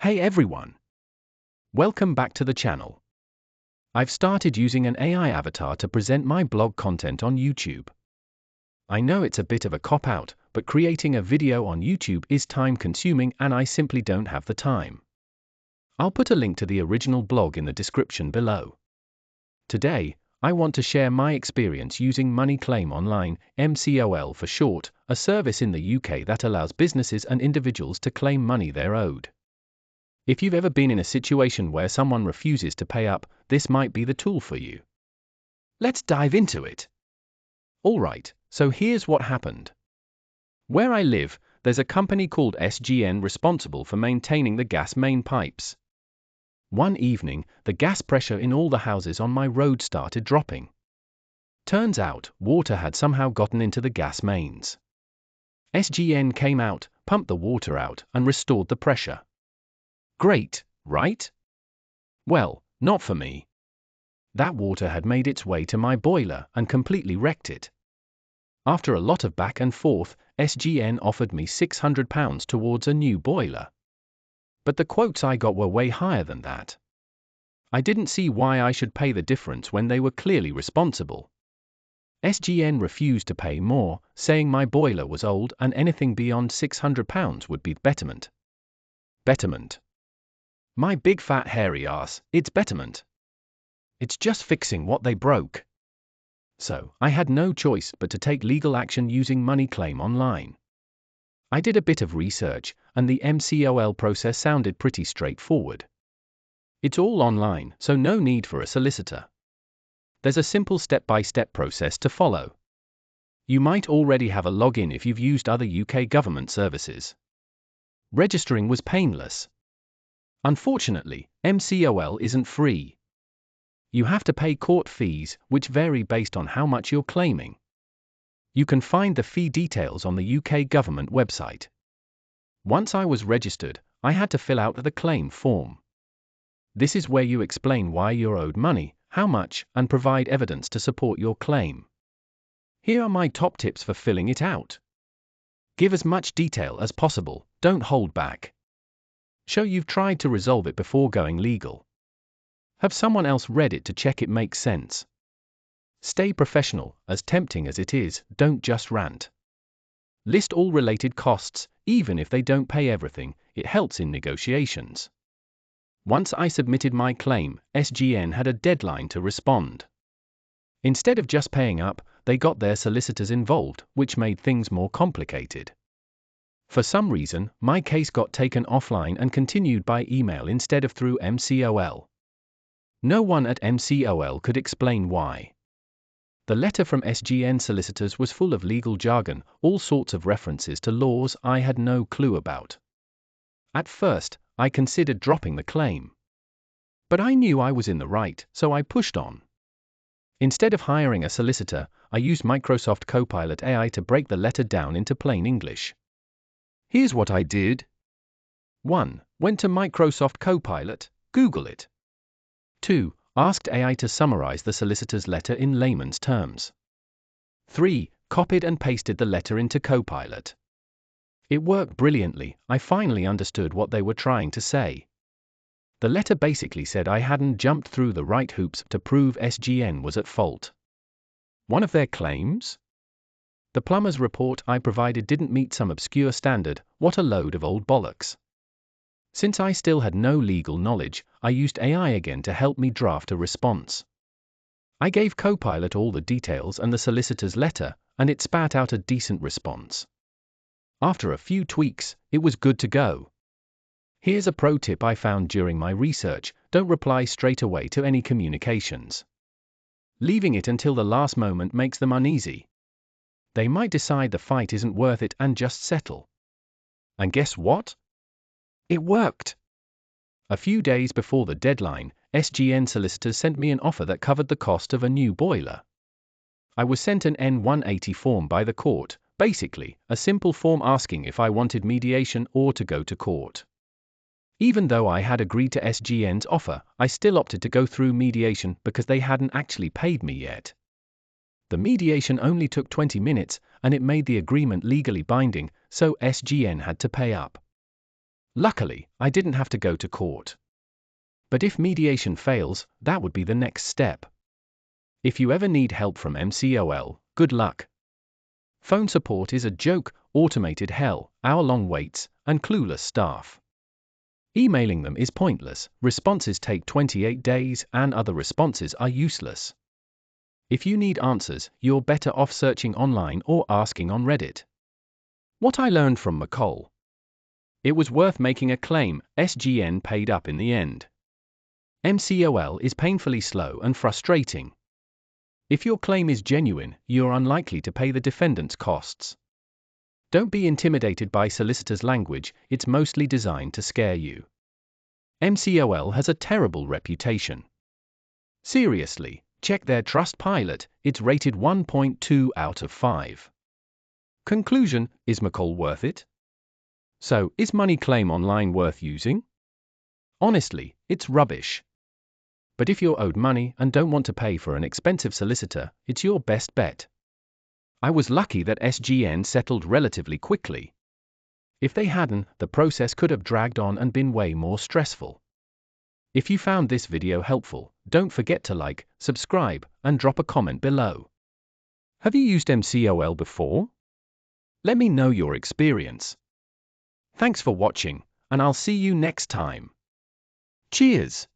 Hey everyone! Welcome back to the channel. I've started using an AI avatar to present my blog content on YouTube. I know it's a bit of a cop-out, but creating a video on YouTube is time-consuming and I simply don't have the time. I'll put a link to the original blog in the description below. Today, I want to share my experience using Money Claim Online, MCOL for short, a service in the UK that allows businesses and individuals to claim money they're owed. If you've ever been in a situation where someone refuses to pay up, this might be the tool for you. Let's dive into it. Alright, so here's what happened. Where I live, there's a company called SGN responsible for maintaining the gas main pipes. One evening, the gas pressure in all the houses on my road started dropping. Turns out, water had somehow gotten into the gas mains. SGN came out, pumped the water out, and restored the pressure. Great, right? Well, not for me. That water had made its way to my boiler and completely wrecked it. After a lot of back and forth, SGN offered me £600 towards a new boiler. But the quotes I got were way higher than that. I didn't see why I should pay the difference when they were clearly responsible. SGN refused to pay more, saying my boiler was old and anything beyond £600 would be betterment. Betterment. My big fat hairy ass, it's betterment. It's just fixing what they broke. So, I had no choice but to take legal action using Money Claim Online. I did a bit of research, and the MCOL process sounded pretty straightforward. It's all online, so no need for a solicitor. There's a simple step-by-step process to follow. You might already have a login if you've used other UK government services. Registering was painless. Unfortunately, MCOL isn't free. You have to pay court fees, which vary based on how much you're claiming. You can find the fee details on the UK government website. Once I was registered, I had to fill out the claim form. This is where you explain why you're owed money, how much, and provide evidence to support your claim. Here are my top tips for filling it out. Give as much detail as possible, don't hold back. Show you've tried to resolve it before going legal. Have someone else read it to check it makes sense. Stay professional, as tempting as it is, don't just rant. List all related costs, even if they don't pay everything, it helps in negotiations. Once I submitted my claim, SGN had a deadline to respond. Instead of just paying up, they got their solicitors involved, which made things more complicated. For some reason, my case got taken offline and continued by email instead of through MCOL. No one at MCOL could explain why. The letter from SGN solicitors was full of legal jargon, all sorts of references to laws I had no clue about. At first, I considered dropping the claim. But I knew I was in the right, so I pushed on. Instead of hiring a solicitor, I used Microsoft Copilot AI to break the letter down into plain English. Here's what I did. 1. Went to Microsoft Copilot, Google it. 2. Asked AI to summarize the solicitor's letter in layman's terms. 3. Copied and pasted the letter into Copilot. It worked brilliantly, I finally understood what they were trying to say. The letter basically said I hadn't jumped through the right hoops to prove SGN was at fault. One of their claims? The plumber's report I provided didn't meet some obscure standard, what a load of old bollocks. Since I still had no legal knowledge, I used AI again to help me draft a response. I gave Copilot all the details and the solicitor's letter, and it spat out a decent response. After a few tweaks, it was good to go. Here's a pro tip I found during my research: don't reply straight away to any communications. Leaving it until the last moment makes them uneasy. They might decide the fight isn't worth it and just settle. And guess what? It worked! A few days before the deadline, SGN solicitors sent me an offer that covered the cost of a new boiler. I was sent an N180 form by the court, basically, a simple form asking if I wanted mediation or to go to court. Even though I had agreed to SGN's offer, I still opted to go through mediation because they hadn't actually paid me yet. The mediation only took 20 minutes, and it made the agreement legally binding, so SGN had to pay up. Luckily, I didn't have to go to court. But if mediation fails, that would be the next step. If you ever need help from MCOL, good luck. Phone support is a joke, automated hell, hour-long waits, and clueless staff. Emailing them is pointless, responses take 28 days, and other responses are useless. If you need answers, you're better off searching online or asking on Reddit. What I learned from McColl. It was worth making a claim, SGN paid up in the end. MCOL is painfully slow and frustrating. If your claim is genuine, you're unlikely to pay the defendant's costs. Don't be intimidated by solicitors' language, it's mostly designed to scare you. MCOL has a terrible reputation. Seriously, check their Trustpilot, it's rated 1.2 out of 5. Conclusion, is McColl worth it? So, is MoneyClaim Online worth using? Honestly, it's rubbish. But if you're owed money and don't want to pay for an expensive solicitor, it's your best bet. I was lucky that SGN settled relatively quickly. If they hadn't, the process could have dragged on and been way more stressful. If you found this video helpful, don't forget to like, subscribe, and drop a comment below. Have you used MCOL before? Let me know your experience. Thanks for watching, and I'll see you next time. Cheers!